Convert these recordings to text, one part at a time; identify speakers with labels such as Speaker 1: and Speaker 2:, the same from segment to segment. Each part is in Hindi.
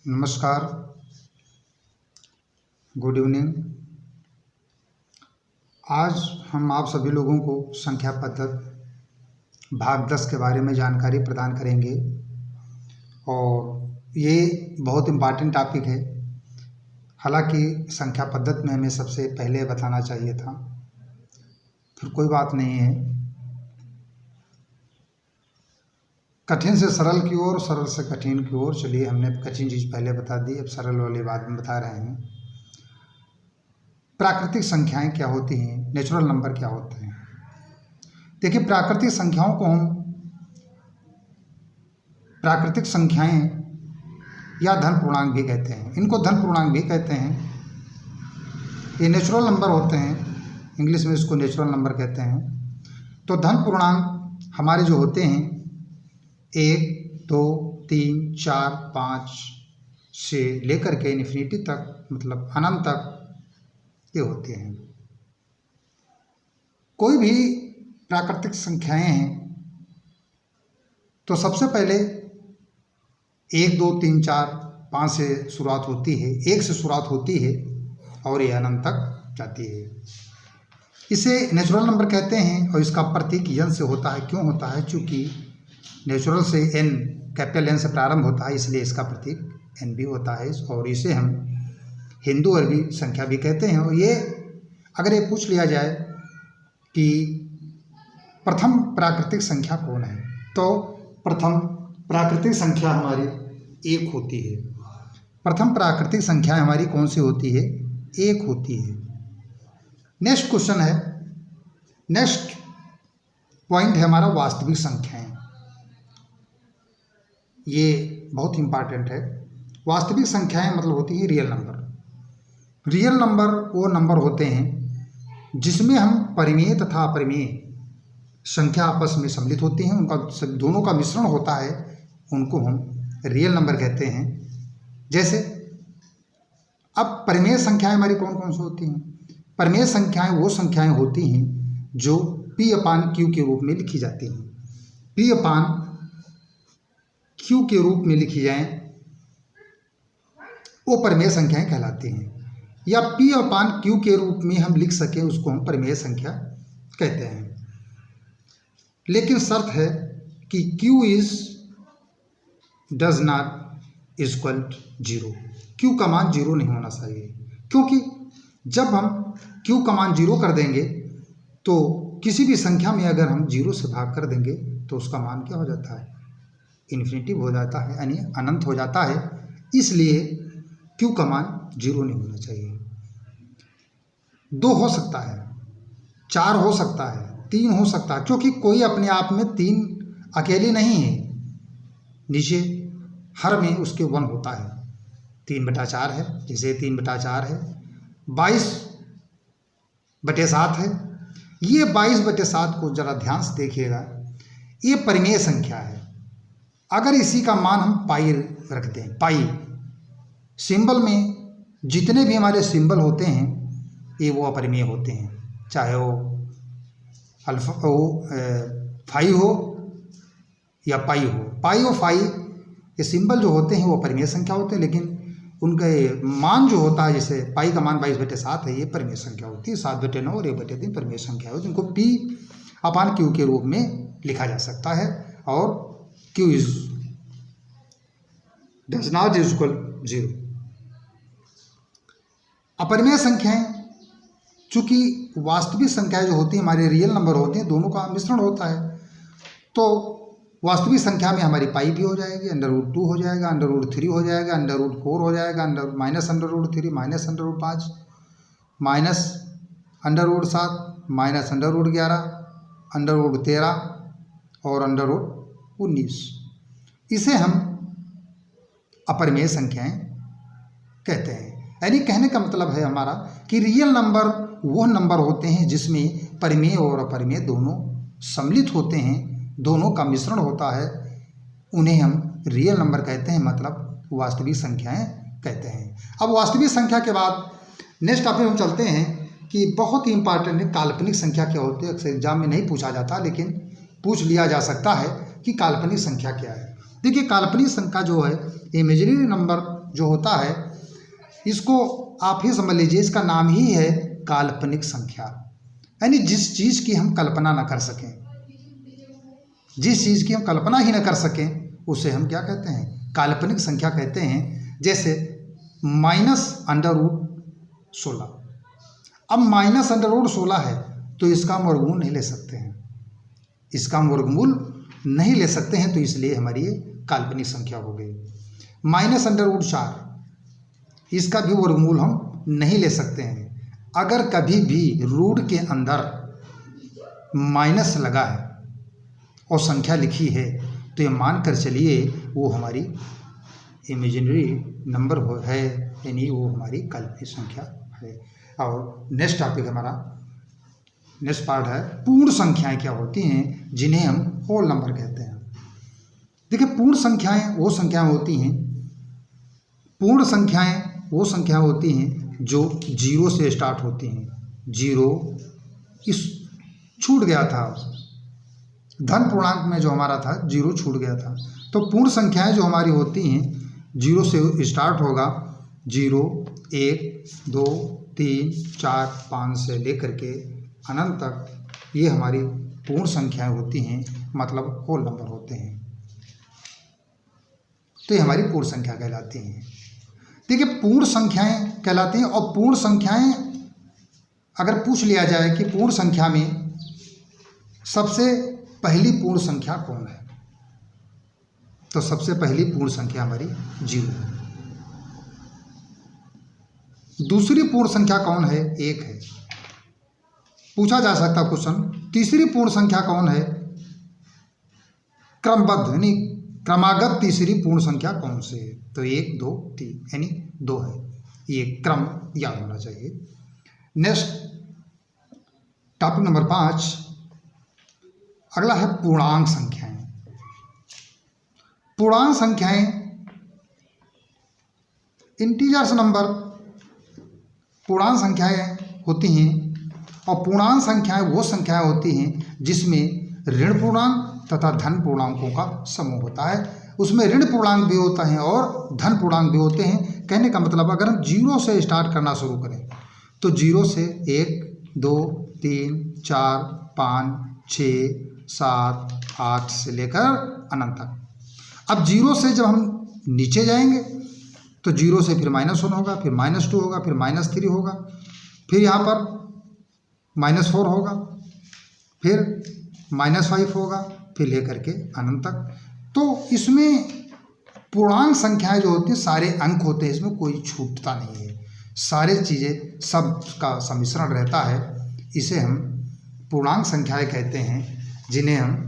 Speaker 1: नमस्कार, गुड इवनिंग। आज हम आप सभी लोगों को संख्या पद्धति भाग 10 के बारे में जानकारी प्रदान करेंगे और ये बहुत इम्पॉर्टेंट टॉपिक है। हालांकि संख्या पद्धति में हमें सबसे पहले बताना चाहिए था, फिर कोई बात नहीं है। कठिन से सरल की ओर, सरल से कठिन की ओर। चलिए, हमने कठिन चीज़ पहले बता दी, अब सरल वाली बात में बता रहे हैं। प्राकृतिक संख्याएं क्या होती हैं, नेचुरल नंबर क्या होते हैं। देखिए, प्राकृतिक संख्याओं को हम प्राकृतिक संख्याएं या धन पूर्णांक भी कहते हैं। इनको धन पूर्णांक भी कहते हैं। ये नेचुरल नंबर होते हैं, इंग्लिश में इसको नेचुरल नंबर कहते हैं। तो धन पूर्णांक हमारे जो होते हैं 1, 2, 3, 4, 5 से लेकर के इन्फिनिटी तक, मतलब अनंत तक ये होते हैं। कोई भी प्राकृतिक संख्याएं हैं तो सबसे पहले 1, 2, 3, 4, 5 से शुरुआत होती है, 1 से शुरुआत होती है और ये अनंत तक जाती है। इसे नेचुरल नंबर कहते हैं और इसका प्रतीक यन से होता है। क्यों होता है? चूँकि नेचुरल से एन, कैपिटल एन से प्रारंभ होता है, इसलिए इसका प्रतीक एन भी होता है। और इसे हम हिंदू अरबी संख्या भी कहते हैं। और ये अगर ये पूछ लिया जाए कि प्रथम प्राकृतिक संख्या कौन है, तो प्रथम प्राकृतिक संख्या हमारी 1 होती है। प्रथम प्राकृतिक संख्या हमारी कौन सी होती है? 1 होती है। नेक्स्ट क्वेश्चन है, नेक्स्ट पॉइंट है हमारा वास्तविक संख्याएं। ये बहुत इंपॉर्टेंट है। वास्तविक संख्याएं मतलब होती है रियल नंबर। रियल नंबर वो नंबर होते हैं जिसमें हम परिमेय तथा अपरिमेय संख्या आपस में सम्मिलित होती हैं, उनका दोनों का मिश्रण होता है, उनको हम रियल नंबर कहते हैं। जैसे अब परिमेय संख्याएं हमारी कौन कौन सी होती हैं? परिमेय संख्याएं वो संख्याएं होती हैं जो P/Q के रूप में लिखी जाती हैं। P/Q के रूप में लिखी जाएं वो परिमेय संख्याएं कहलाती हैं, या P/Q के रूप में हम लिख सकें उसको हम परिमेय संख्या कहते हैं। लेकिन शर्त है कि Q does not equal 0। Q का मान 0 नहीं होना चाहिए, क्योंकि जब हम Q का मान 0 कर देंगे तो किसी भी संख्या में अगर हम 0 से भाग कर देंगे तो उसका मान क्या हो जाता है? इन्फिनिटिव हो जाता है, यानी अनंत हो जाता है। इसलिए Q का मान 0 नहीं होना चाहिए। 2 हो सकता है, 4 हो सकता है, 3 हो सकता है, क्योंकि कोई अपने आप में 3 अकेली नहीं है। नीचे हर में उसके 1 होता है। 3/4 है, जैसे 3/4 है। 22/7 है। ये 22/7 को जरा ध्यान से देखिएगा, ये परिमेय संख्या है। अगर इसी का मान हम पाई रख दें, पाई सिंबल में जितने भी हमारे सिंबल होते हैं ये वो अपरिमेय होते हैं, चाहे वो अल्फा हो, फाई हो या पाई हो। पाई और फाई ये सिंबल जो होते हैं वो परिमेय संख्या होते हैं, लेकिन उनके मान जो होता है, जैसे पाई का मान 22/7 है, ये परिमेय संख्या होती है। 7/9 और 1/3 परिमेय संख्या होती है, जिनको P/Q के रूप में लिखा जा सकता है। और Q डज नॉट इक्वल 0। अपरिमेय संख्याएं, चूंकि वास्तविक संख्याएं जो होती हैं हमारे रियल नंबर होते हैं, दोनों का मिश्रण होता है। तो वास्तविक संख्या में हमारी पाई भी हो जाएगी, √2 हो जाएगा, √3 हो जाएगा, √4 हो जाएगा, माइनस √3, माइनस √5, माइनस √7, माइनस √11, √13 और √19। इसे हम अपरिमेय संख्याएं कहते हैं। यानी कहने का मतलब है हमारा कि रियल नंबर वो नंबर होते हैं जिसमें परिमेय और अपरिमेय दोनों सम्मिलित होते हैं, दोनों का मिश्रण होता है, उन्हें हम रियल नंबर कहते हैं, मतलब वास्तविक संख्याएं कहते हैं। अब वास्तविक संख्या के बाद नेक्स्ट टॉपिक हम चलते हैं कि बहुत ही इंपॉर्टेंट है, काल्पनिक संख्या क्या होती है। अक्सर एग्जाम में नहीं पूछा जाता, लेकिन पूछ लिया जा सकता है कि काल्पनिक संख्या क्या है। देखिए, काल्पनिक संख्या जो है इमेजिनरी नंबर जो होता है इसको आप ही समझ लीजिए, इसका नाम ही है काल्पनिक संख्या। यानी जिस चीज़ की हम कल्पना ना कर सकें, जिस चीज़ की हम कल्पना ही ना कर सकें उसे हम क्या कहते हैं, काल्पनिक संख्या कहते हैं। जैसे -√16। अब -√16 है तो इसका हम वर्गमूल नहीं ले सकते हैं, इसका हम वर्गमूल नहीं ले सकते हैं, तो इसलिए हमारी ये काल्पनिक संख्या हो गई। -√4, इसका भी वर्गमूल हम नहीं ले सकते हैं। अगर कभी भी रूट के अंदर माइनस लगा है और संख्या लिखी है तो ये मान कर चलिए वो हमारी इमेजिनरी नंबर है, यानी वो हमारी काल्पनिक संख्या है। और नेक्स्ट टॉपिक हमारा नेक्स्ट पार्ट है पूर्ण संख्याएं क्या होती हैं, जिन्हें हम होल नंबर कहते हैं। देखिए, पूर्ण संख्याएं वो संख्याएं होती हैं, पूर्ण संख्याएं वो संख्याएं होती हैं जो 0 से स्टार्ट होती हैं। 0 इस छूट गया था, धन पूर्णांक में जो हमारा था 0 छूट गया था, तो पूर्ण संख्याएं जो हमारी होती हैं 0 से स्टार्ट होगा। 0, 1, 2, 3, 4, 5 से लेकर के अनंत तक ये हमारी पूर्ण संख्याएं होती हैं, मतलब होल नंबर होते हैं। तो ये हमारी पूर्ण संख्या कहलाती हैं। देखिए, पूर्ण संख्याएं कहलाती हैं। और पूर्ण संख्याएं अगर पूछ लिया जाए कि पूर्ण संख्या में सबसे पहली पूर्ण संख्या कौन है, तो सबसे पहली पूर्ण संख्या हमारी 0 है। दूसरी पूर्ण संख्या कौन है, 1 है। पूछा जा सकता क्वेश्चन, तीसरी पूर्ण संख्या कौन है, क्रमबद्ध यानी क्रमागत तीसरी पूर्ण संख्या कौन सी है, तो 1, 2, 3 यानी 2 है। ये क्रम याद होना चाहिए। नेक्स्ट टॉपिक नंबर 5 अगला है पूर्णांक संख्याएं। पूर्णांक संख्याएं इंटीजर्स नंबर पूर्णांक संख्याएं होती हैं। और पूर्णांक संख्याएं वो संख्याएं होती हैं जिसमें ऋण पूर्णांक तथा धन पूर्णांकों का समूह होता है। उसमें ऋण पूर्णांक भी होता है और धन पूर्णांक भी होते हैं। कहने का मतलब अगर हम 0 से स्टार्ट करना शुरू करें तो 0 से 1, 2, 3, 4, 5, 6, 7, 8 से लेकर अनंत तक। अब 0 से जब हम नीचे जाएंगे तो 0 से फिर -1 होगा, फिर -2 होगा, फिर -3 होगा, फिर यहाँ पर -4 होगा, फिर -5 होगा, फिर लेकर के अनंत तक। तो इसमें पूर्णांक संख्याएं जो होती हैं सारे अंक होते हैं, इसमें कोई छूटता नहीं है, सारे चीज़ें सब का सम्मिश्रण रहता है। इसे हम पूर्णांक संख्याएं कहते हैं, जिन्हें हम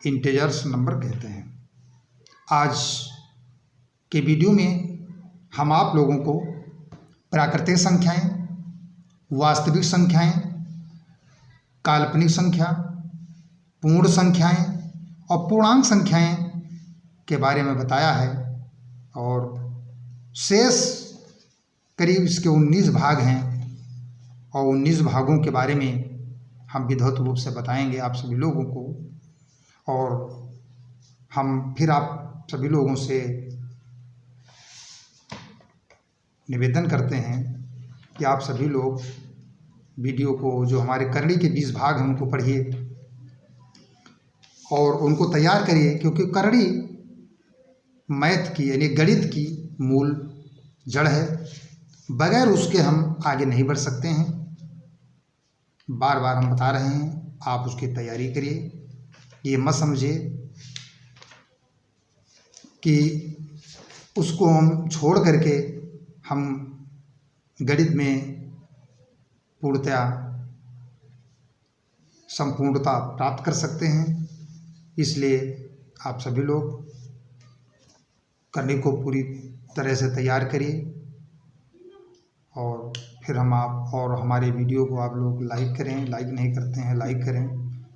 Speaker 1: इंटीजर्स नंबर कहते हैं। आज के वीडियो में हम आप लोगों को प्राकृतिक संख्याएं, वास्तविक संख्याएं, काल्पनिक संख्या, पूर्ण संख्याएं और पूर्णांक संख्याएं के बारे में बताया है। और शेष करीब इसके 19 भाग हैं और 19 भागों के बारे में हम विधिवत रूप से बताएंगे आप सभी लोगों को। और हम फिर आप सभी लोगों से निवेदन करते हैं कि आप सभी लोग वीडियो को, जो हमारे करणी के 20 भाग हैं उनको पढ़िए और उनको तैयार करिए, क्योंकि करणी मैथ की यानी गणित की मूल जड़ है। बगैर उसके हम आगे नहीं बढ़ सकते हैं। बार बार हम बता रहे हैं, आप उसकी तैयारी करिए। ये मत समझिए कि उसको हम छोड़ करके हम गणित में पूर्णतया संपूर्णता प्राप्त कर सकते हैं। इसलिए आप सभी लोग करने को पूरी तरह से तैयार करिए और फिर हम आप और हमारे वीडियो को आप लोग लाइक करें, लाइक नहीं करते हैं लाइक करें,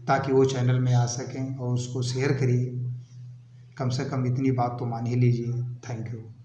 Speaker 1: ताकि वो चैनल में आ सकें, और उसको शेयर करिए। कम से कम इतनी बात तो मान ही लीजिए। Thank you.